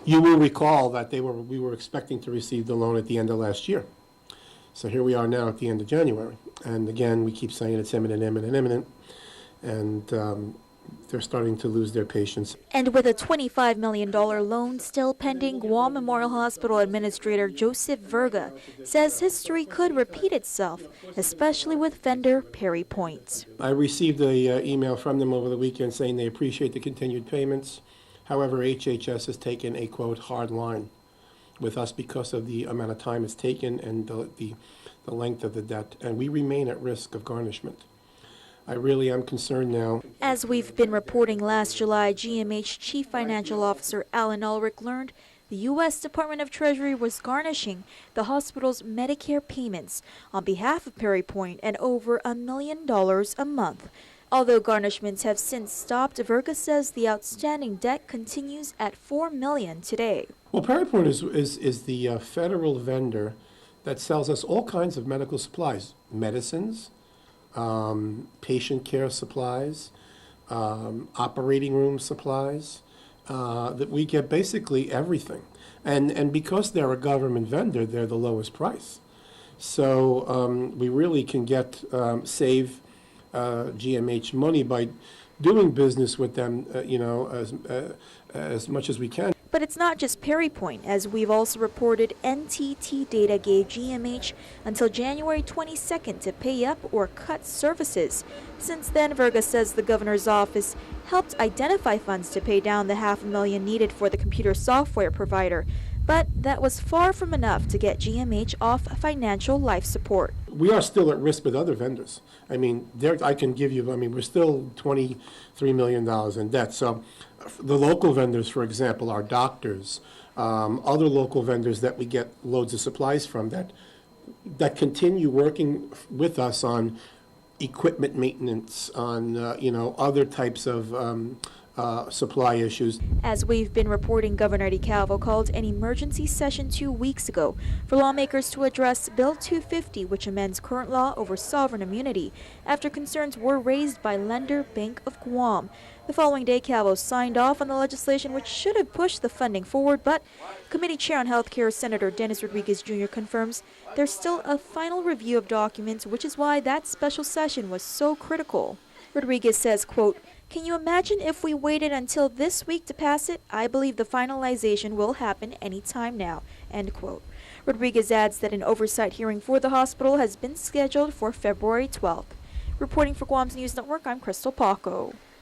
You will recall that we were expecting to receive the loan at the end of last year. So here we are now at the end of January. And again, we keep saying it's imminent, imminent, imminent. And they're starting to lose their patience. And with a $25 million loan still pending, Guam Memorial Hospital Administrator Joseph Verga says history could repeat itself, especially with vendor Perry Point. I received an email from them over the weekend saying they appreciate the continued payments. However, HHS has taken a, quote, hard line with us because of the amount of time it's taken and the length of the debt, and we remain at risk of garnishment. I really am concerned now. As we've been reporting, last July, GMH Chief Financial Officer Alan Ulrich learned the U.S. Department of Treasury was garnishing the hospital's Medicare payments on behalf of Perry Point at over $1 million a month. Although garnishments have since stopped, Verga says the outstanding debt continues at $4 million today. Well, Perry Point is the federal vendor that sells us all kinds of medical supplies, medicines, patient care supplies, operating room supplies, that we get basically everything. And because they're a government vendor, they're the lowest price. So we really can save GMH money by doing business with them, as much as we can. But it's not just Perry Point. As we've also reported, NTT data gave GMH until January 22nd to pay up or cut services. Since then, Verga says the governor's office helped identify funds to pay down the $500,000 needed for the computer software provider. But that was far from enough to get GMH off financial life support. We are still at risk with other vendors. I mean, I can give you, we're still $23 million in debt. So the local vendors, for example, our doctors, other local vendors that we get loads of supplies from that continue working with us on equipment maintenance, on, other types of supply issues. As we've been reporting, Governor DeCalvo called an emergency session 2 weeks ago for lawmakers to address Bill 250, which amends current law over sovereign immunity, after concerns were raised by lender Bank of Guam. The following day, Calvo signed off on the legislation, which should have pushed the funding forward, but Committee Chair on Healthcare Senator Dennis Rodriguez Jr. confirms there's still a final review of documents, which is why that special session was so critical. Rodriguez says, quote, "Can you imagine if we waited until this week to pass it? I believe the finalization will happen any time now," end quote. Rodriguez adds that an oversight hearing for the hospital has been scheduled for February 12th. Reporting for Guam's News Network, I'm Crystal Paco.